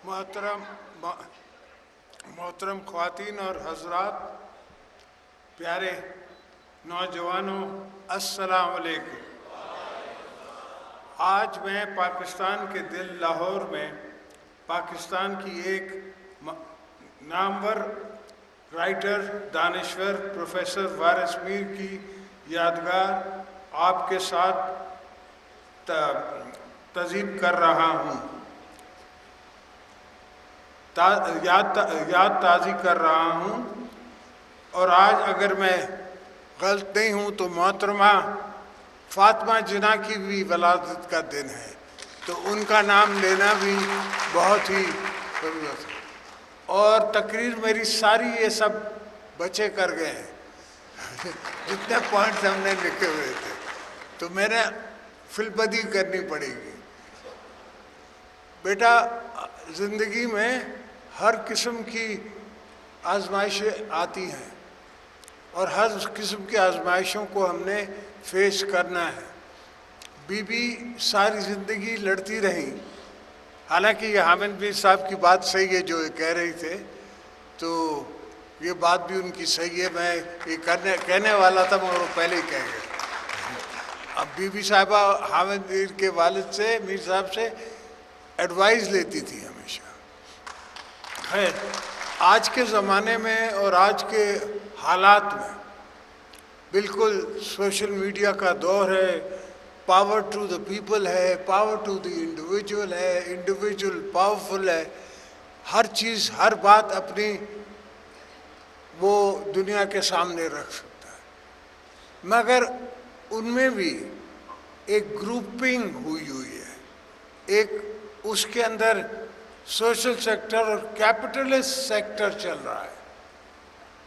محترم خواتین اور حضرات، پیارے نوجوانوں، السلام علیکم۔ آج میں پاکستان کے دل لاہور میں پاکستان کی ایک نامور رائٹر، دانشور پروفیسر وارث میر کی یادگار آپ کے ساتھ تعزیب کر رہا ہوں، یاد تازی کر رہا ہوں۔ اور آج اگر میں غلط نہیں ہوں تو محترمہ فاطمہ جناح کی بھی ولادت کا دن ہے، تو ان کا نام لینا بھی بہت ہی ضرورت ہے۔ اور تقریر میری ساری یہ سب بچے کر گئے ہیں جتنے پوائنٹس ہم نے لکھے ہوئے تھے، تو میں نے فلبدی کرنی پڑے گی۔ بیٹا، زندگی میں ہر قسم کی آزمائشیں آتی ہیں اور ہر قسم کی آزمائشوں کو ہم نے فیس کرنا ہے۔ بی بی ساری زندگی لڑتی رہیں، حالانکہ یہ حامد میر صاحب کی بات صحیح ہے جو یہ کہہ رہی تھے، تو یہ بات بھی ان کی صحیح ہے۔ میں یہ کہنے والا تھا مگر وہ پہلے ہی کہہ گئے۔ اب بی بی صاحبہ حامد میر کے والد سے، میر صاحب سے ایڈوائز لیتی تھی ہمیشہ۔ خیر، آج کے زمانے میں اور آج کے حالات میں بالکل سوشل میڈیا کا دور ہے، پاور ٹو دا پیپل ہے، پاور ٹو دی انڈیویجول ہے، انڈیویجول پاورفل ہے۔ ہر چیز، ہر بات اپنی وہ دنیا کے سامنے رکھ سکتا ہے، مگر ان میں بھی ایک گروپنگ ہوئی ہے، ایک اس کے اندر سوشل سیکٹر اور کیپٹلسٹ سیکٹر چل رہا ہے۔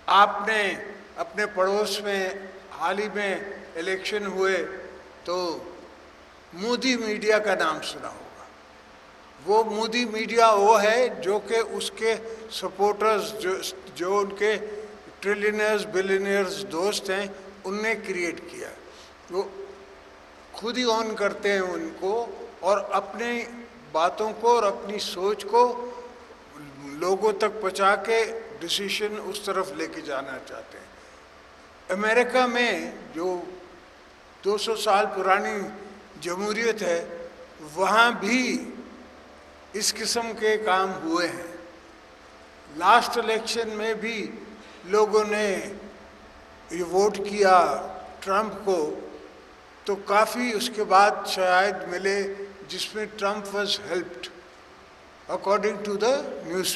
آپ نے اپنے پڑوس میں حال ہی میں الیکشن ہوئے تو مودی میڈیا کا نام سنا ہوگا۔ وہ مودی میڈیا وہ ہے جو کہ اس کے سپورٹرز، جو ان کے ٹریلینئرز بلینئرز دوست ہیں، ان نے کریٹ کیا۔ وہ خود ہی آن کرتے ہیں ان کو، اور اپنی باتوں کو اور اپنی سوچ کو لوگوں تک پہنچا کے ڈیسیشن اس طرف لے کے جانا چاہتے ہیں۔ امریکہ میں جو 200 سال پرانی جمہوریت ہے، وہاں بھی اس قسم کے کام ہوئے ہیں۔ لاسٹ الیکشن میں بھی لوگوں نے یہ ووٹ کیا ٹرمپ کو، تو کافی اس کے بعد شاید ملے جس میں Trump was helped according to the news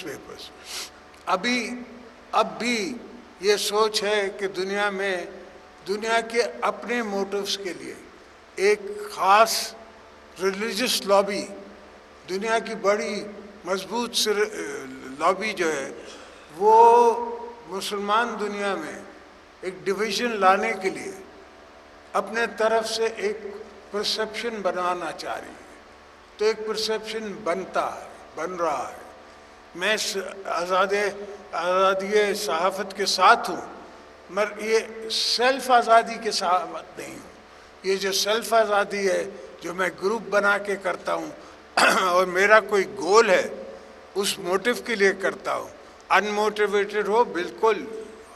papers. اب بھی یہ سوچ ہے کہ دنیا کے اپنے موٹیوز کے لیے ایک خاص ریلیجس لابی، دنیا کی بڑی مضبوط لابی جو ہے، وہ مسلمان دنیا میں ایک ڈویژن لانے کے لیے اپنے طرف سے ایک پرسیپشن بنانا چاہ رہی ہے، تو ایک پرسیپشن بن رہا ہے۔ میں آزادی صحافت کے ساتھ ہوں، مگر یہ سیلف آزادی کے ساتھ نہیں ہوں۔ یہ جو سیلف آزادی ہے، جو میں گروپ بنا کے کرتا ہوں اور میرا کوئی گول ہے، اس موٹیو کے لیے کرتا ہوں۔ ان موٹیویٹڈ ہو، بالکل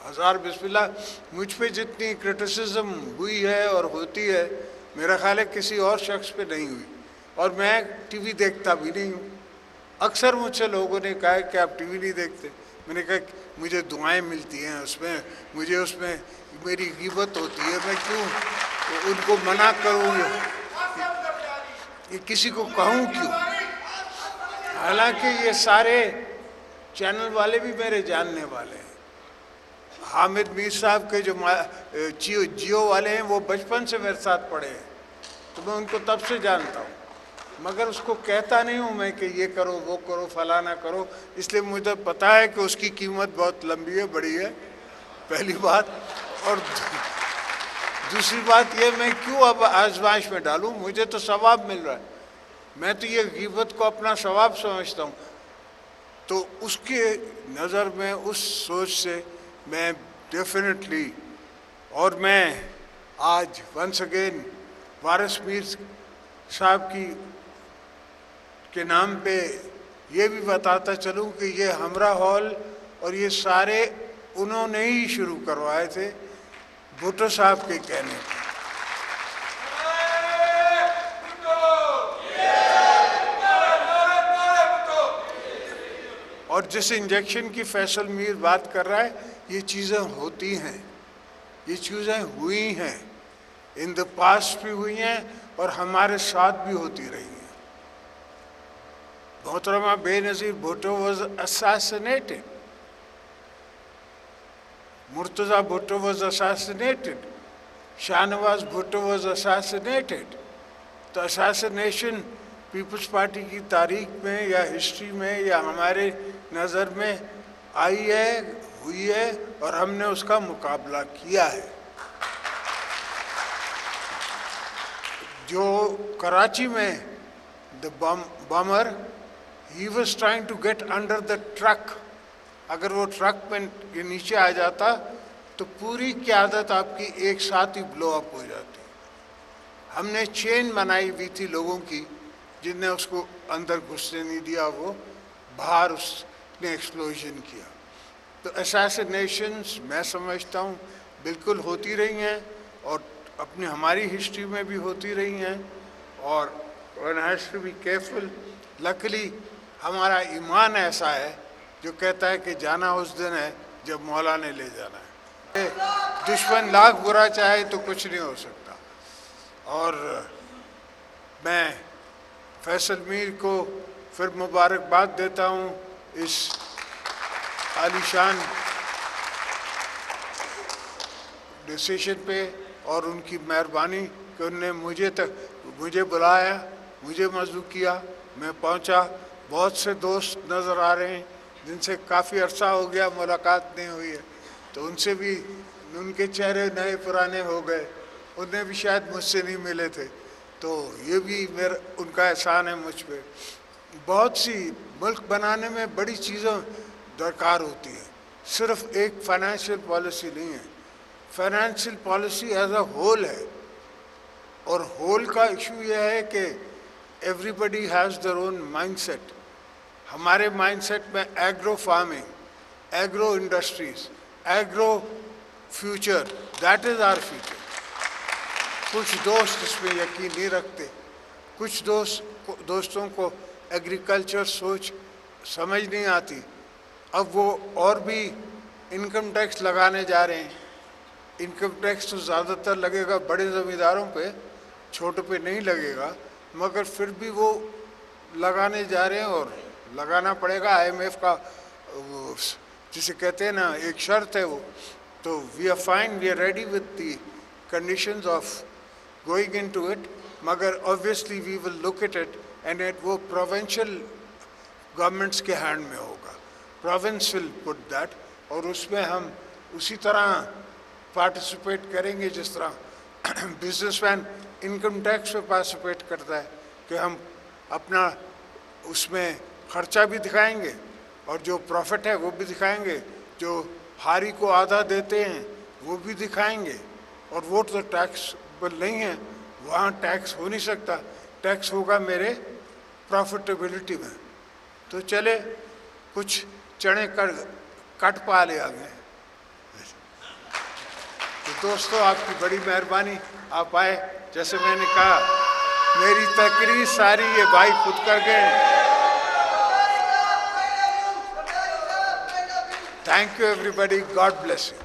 ہزار بسم اللہ۔ مجھ پہ جتنی کرٹیسزم ہوئی ہے اور ہوتی ہے، میرا خیال ہے کسی اور شخص پہ نہیں ہوئی، اور میں ٹی وی دیکھتا بھی نہیں ہوں۔ اکثر مجھ سے لوگوں نے کہا کہ آپ ٹی وی نہیں دیکھتے۔ میں نے کہا مجھے دعائیں ملتی ہیں اس میں، میری غیبت ہوتی ہے، میں کیوں ان کو منع کروں، یہ کسی کو کہوں کیوں؟ حالانکہ یہ سارے چینل والے بھی میرے جاننے والے ہیں۔ حامد میر صاحب کے جو جیو والے ہیں، وہ بچپن سے میرے ساتھ پڑھے ہیں، تو میں ان کو تب سے جانتا ہوں، مگر اس کو کہتا نہیں ہوں میں کہ یہ کرو وہ کرو فلانا کرو، اس لیے مجھے پتہ ہے کہ اس کی قیمت بہت لمبی ہے، بڑی ہے، پہلی بات۔ اور دوسری بات یہ، میں کیوں اب آزمائش میں ڈالوں؟ مجھے تو ثواب مل رہا ہے، میں تو یہ غیبت کو اپنا ثواب سمجھتا ہوں۔ تو اس کے نظر میں، اس سوچ سے میں ڈیفینیٹلی، اور میں آج ونس اگین وارث میر صاحب کی کے نام پہ یہ بھی بتاتا چلوں کہ یہ ہمراہ ہال اور یہ سارے انہوں نے ہی شروع کروائے تھے بھٹو صاحب کے کہنے پہ. اور جس انجیکشن کی فیصل میر بات کر رہا ہے یہ چیزیں ہوتی ہیں, یہ چیزیں ہوئی ہیں, ان دا پاسٹ بھی ہوئی ہیں اور ہمارے ساتھ بھی ہوتی رہی ہیں. محترمہ Benazir Bhutto was assassinated. Murtaza Bhutto was assassinated. Shah Nawaz Bhutto was assassinated. تو اساسینیشن پیپلز پارٹی کی تاریخ میں یا ہسٹری میں یا ہمارے نظر میں آئی ہے, ہوئی ہے, اور ہم نے اس کا مقابلہ کیا ہے. جو کراچی میں the bomber, he was trying to get under the truck. اگر وہ ٹرک میں کے نیچے آ جاتا تو پوری قیادت آپ کی ایک ساتھ ہی بلو اپ ہو جاتی. ہم نے چین بنائی ہوئی تھی لوگوں کی جن نے اس کو اندر گھسنے نہیں دیا, وہ باہر اس نے ایکسپلوژن کیا. تو اساسینیشنز میں سمجھتا ہوں بالکل ہوتی رہی ہیں اور اپنی ہماری ہسٹری میں بھی ہوتی رہی ہیں, اور one has to be careful. لکلی ہمارا ایمان ایسا ہے جو کہتا ہے کہ جانا اس دن ہے جب مولا نے لے جانا ہے. دشمن لاکھ برا چاہے تو کچھ نہیں ہو سکتا. اور میں فیصل میر کو پھر مبارکباد دیتا ہوں اس عالیشان ڈیسیشن پہ, اور ان کی مہربانی کہ انہوں نے مجھے بلایا, مجھے مدعو کیا, میں پہنچا. بہت سے دوست نظر آ رہے ہیں جن سے کافی عرصہ ہو گیا ملاقات نہیں ہوئی ہے, تو ان سے بھی ان کے چہرے نئے پرانے ہو گئے, انہیں بھی شاید مجھ سے نہیں ملے تھے, تو یہ بھی ان کا احسان ہے مجھ پہ. بہت سی ملک بنانے میں بڑی چیزیں درکار ہوتی ہیں, صرف ایک فائنینشیل پالیسی نہیں ہے. Financial policy as a whole ہے, اور ہول کا ایشو یہ ہے کہ everybody has their own mindset. ہمارے مائنڈ سیٹ میں agro farming, agro industries, agro future, that is our future. کچھ دوست اس میں یقین نہیں رکھتے, کچھ دوستوں کو ایگریکلچر سوچ سمجھ نہیں آتی. اب وہ اور بھی انکم ٹیکس لگانے جا رہے ہیں. انکم ٹیکس تو زیادہ تر لگے گا بڑے زمینداروں پہ, چھوٹوں پہ نہیں لگے گا, مگر پھر بھی وہ لگانے جا رہے ہیں اور لگانا پڑے گا. آئی ایم ایف کا جسے کہتے ہیں نا ایک شرط ہے وہ. تو we are fine, we are ready with the conditions of going in to it, مگر obviously we will look at it and at وہ پروونشل گورنمنٹس کے ہینڈ میں ہوگا. پروونس ول پٹ دیٹ, اور اس میں ہم اسی طرح پارٹیسپیٹ کریں گے جس طرح بزنس مین انکم ٹیکس پہ پارٹیسپیٹ کرتا ہے, کہ ہم اپنا اس میں خرچہ بھی دکھائیں گے اور جو پروفٹ ہے وہ بھی دکھائیں گے, جو ہاری کو آدھا دیتے ہیں وہ بھی دکھائیں گے. اور وہ تو ٹیکسبل نہیں ہے, وہاں ٹیکس ہو نہیں سکتا, ٹیکس ہوگا میرے پروفٹیبلٹی میں. تو چلے کچھ چنے کٹ پا لے آگے. تو دوستو آپ کی بڑی مہربانی, آپ آئے. جیسے میں نے کہا میری تقریر ساری یہ بھائی خود کر گئے. Thank you everybody, God bless you.